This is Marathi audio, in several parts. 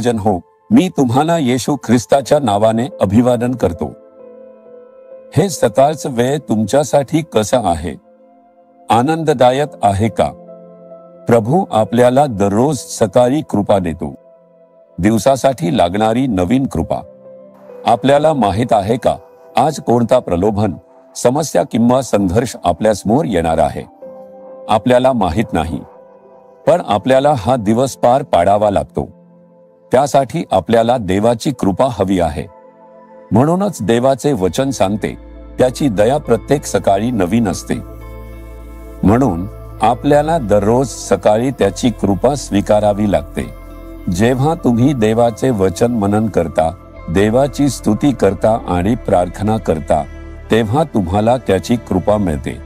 प्रियजन हो, मी तुम्हाला येशू ख्रिस्ताच्या नावाने अभिवादन करतो. हे सकाळचं वेळ तुमच्यासाठी कसं आहे? आनंददायक आहे का? प्रभू आपल्याला दररोज सकाळी कृपा देतो, दिवसासाठी लागणारी नवीन कृपा. आपल्याला माहित आहे का आज कोणता प्रलोभन, समस्या किंवा संघर्ष आपल्या समोर येणार आहे? आपल्याला माहित नाही, पण आपल्याला हा दिवस पार पाडावा लागतो. त्यासाठी आपल्याला देवाची कृपा हवी आहे. म्हणूनच देवाचे वचन सांगते, त्याची दया प्रत्येक सकाळी नवीन असते. म्हणून आपल्याला दररोज सकाळी त्याची कृपा स्वीकारावी लागते. जेव्हा तुम्ही देवाचे वचन मनन करता, देवाची स्तुती करता आणि प्रार्थना करता, तेव्हा तुम्हाला त्याची कृपा मिळते.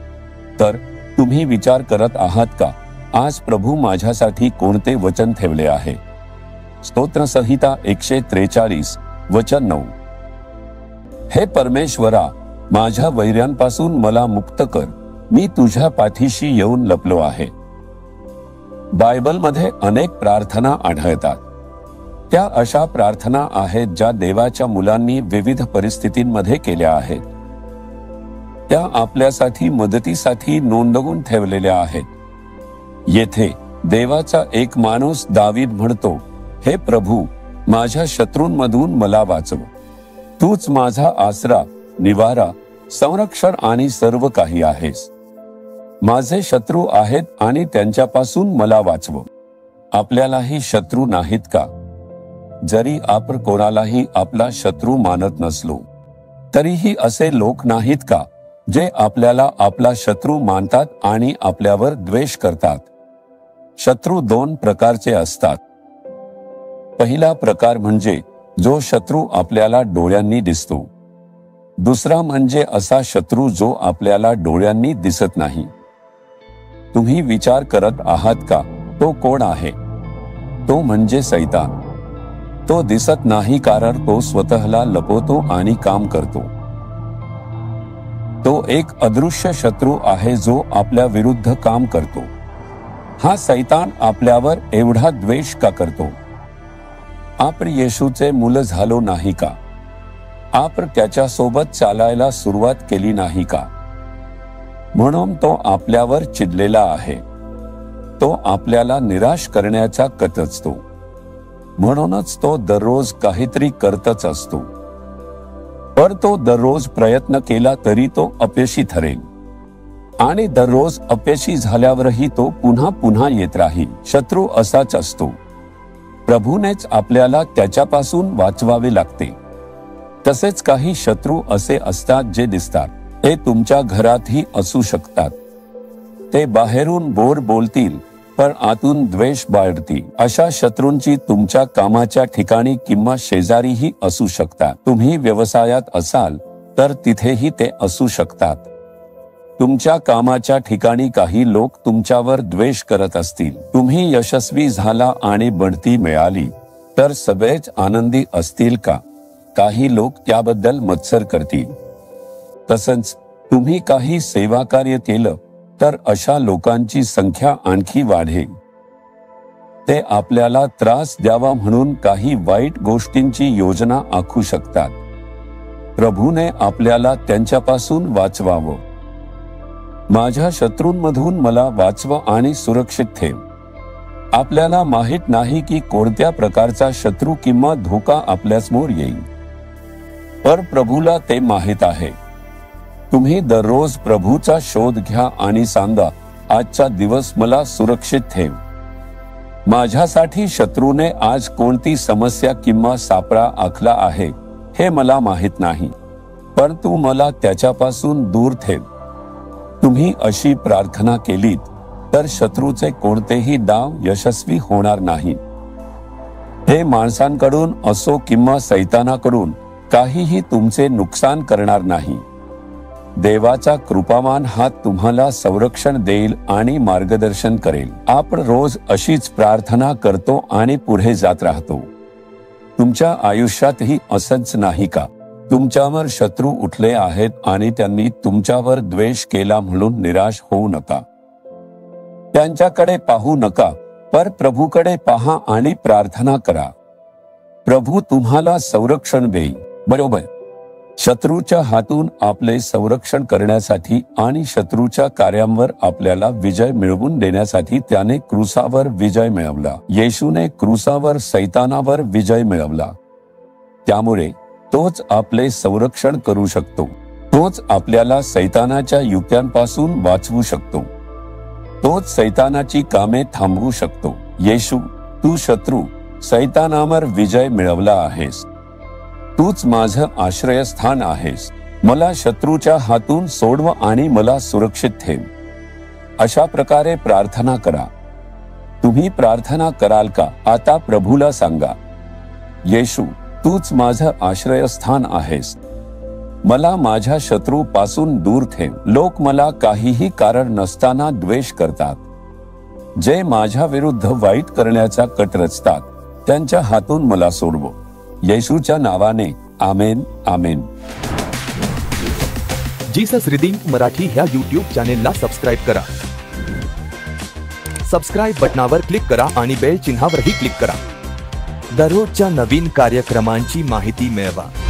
तर तुम्ही विचार करत आहात का, आज प्रभू माझ्यासाठी कोणते वचन ठेवले आहे? स्तोत्रसंहिता 143 वचन 9. हे परमेश्वरा, माझ्या वैऱ्यांपासून मला मुक्त कर, मी तुझ्या पाठीशी येऊन लपलो आहे. बायबलमध्ये अनेक प्रार्थना आढळतात. त्या अशा प्रार्थना आहेत ज्या देवाच्या मुलांनी विविध परिस्थितींमध्ये केल्या आहेत. त्या आपल्यासाठी मदतीसाठी नोंदवून ठेवलेल्या आहेत. येथे देवाचा एक माणूस दावीद म्हणतो, हे प्रभू, माझ्या शत्रूंमधून मला वाचव. तूच माझा आसरा, निवारा, संरक्षण आणि सर्व काही आहेस. माझे शत्रू आहेत आणि त्यांच्यापासून मला वाचव. आपल्यालाही शत्रू नाहीत का? जरी आपण कोणालाही आपला शत्रू मानत नसलो, तरीही असे लोक नाहीत का जे आपल्याला आपला शत्रू मानतात आणि आपल्यावर द्वेष करतात? शत्रू दोन प्रकारचे असतात. पहिला प्रकार म्हणजे जो शत्रू आपल्याला डोळ्यांनी दिसतो. दुसरा म्हणजे असा शत्रू जो आपल्याला डोळ्यांनी दिसत नाही. तुम्ही विचार करत आहात का, तो कोण आहे? तो म्हणजे सैतान. तो दिसत नाही कारण तो स्वतःला लपवतो आणि काम करतो. तो एक अदृश्य शत्रू आहे जो आपल्या विरुद्ध काम करतो. हा सैतान आपल्यावर एवढा द्वेष का करतो? आपण येशूचे मुलं झालो नाही का? आपण त्याच्यासोबत चालायला सुरुवात केली नाही का? म्हणून तो आपल्यावर चिडलेला आहे. तो आपल्याला निराश करण्याचा कट असतो. म्हणूनच तो दररोज काहीतरी करतच असतो. पण तो दररोज प्रयत्न केला तरी तो अपयशी ठरेल. आणि दररोज अपयशी झाल्यावरही तो पुन्हा पुन्हा येत राहील. शत्रू असाच असतो. प्रभूनेच आपल्याला त्याच्यापासून वाचवावे लागते. तसेच काही शत्रू असे असतात जे दिसतात. ते तुमच्या घरातही असू शकतात. ते बाहेरून गोड बोलतील पण आतून द्वेष बाळगतील. अशा शत्रूंची तुमच्या कामाच्या ठिकाणी किंवा शेजारीही असू शकतात. तुम्ही व्यवसायात असाल तर तिथेही ते असू शकतात. तुमच्या कामाच्या ठिकाणी काही लोक तुमच्यावर द्वेष करत असतील. तुम्ही यशस्वी झाला आणि बढती मिळाली तर सगळेच आनंदी असतील का? काही लोक त्याबद्दल मत्सर करतील. तसंच तुम्ही काही सेवा कार्य केलं तर अशा लोकांची संख्या आणखी वाढेल. ते आपल्याला त्रास द्यावा म्हणून काही वाईट गोष्टींची योजना आखू शकतात. प्रभूने आपल्याला त्यांच्यापासून वाचवावं. माझ्या शत्रूंमधून मला वाचव आणि सुरक्षित ठेव. आपल्याला माहित नाही की कोणत्या प्रकारचा शत्रू किंवा धोका आपल्यासमोर येईल, पण प्रभूला ते माहित आहे. तुम्ही दररोज प्रभूचा शोध घ्या आणि सांगा, आजचा दिवस मला सुरक्षित ठेव. माझ्यासाठी शत्रूने आज कोणती समस्या किंवा सापळा आखला आहे हे मला माहित नाही, पण तू मला त्याच्यापासून दूर ठेव. तुम्ही अशी प्रार्थना केलीत तर शत्रूचे कोणतेही डाव यशस्वी होणार नाही. हे माणसांकडून असो किंवा सैतानाकडून काहीही तुमचे नुकसान करणार नाही. देवाचा कृपावान हात तुम्हाला संरक्षण देईल आणि मार्गदर्शन करेल. आपण रोज अशीच प्रार्थना करतो आणि पुढे जात राहतो. तुमच्या आयुष्यातही असंच नाही का? तुमच्यावर शत्रू उठले आहेत आणि त्यांनी तुमच्यावर द्वेष केला म्हणून निराश होऊ नका. त्यांच्याकडे पाहू नका, पर प्रभूकडे पहा आणि प्रार्थना करा. प्रभू तुम्हाला संरक्षण देईल. बरोबर. शत्रूच्या हातून आपले संरक्षण करण्यासाठी आणि शत्रूच्या कार्यांवर आपल्याला विजय मिळवून देण्यासाठी त्याने क्रूसावर विजय मिळवला. येशूने क्रूसावर सैतानावर विजय मिळवला. त्यामुळे तोच आपले संरक्षण करू शकतो. तोच आपल्याला सैतानाच्या युक्त्यांपासून वाचवू शकतो. तोच सैतानाची कामे थांबवू शकतो. येशू, तू शत्रू सैतानावर विजय मिळवला आहेस. तूच माझं आश्रयस्थान आहेस. मला शत्रूच्या हातून सोडव आणि मला सुरक्षित ठेव. अशा प्रकारे प्रार्थना करा. तुम्ही प्रार्थना कराल का? आता प्रभूला सांगा, येशू, तूच माझं आश्रयस्थान आहेस. मला माझ्या शत्रू पासून दूर ठेव. लोक मला काहीही कारण नसताना द्वेष करतात. जे माझ्या विरुद्ध वाईट करण्याचा कट रचतात, त्यांच्या हातून मला सोडव. येशूच्या नावाने आमेन. आमेन. जीसस रिडीम्ड मराठी ह्या YouTube चॅनेलला सबस्क्राईब करा. सबस्क्राईब बटनावर क्लिक करा आणि बेल चिन्हावरही क्लिक करा. दररोजच्या नवीन कार्यक्रमांची माहिती मिळवा.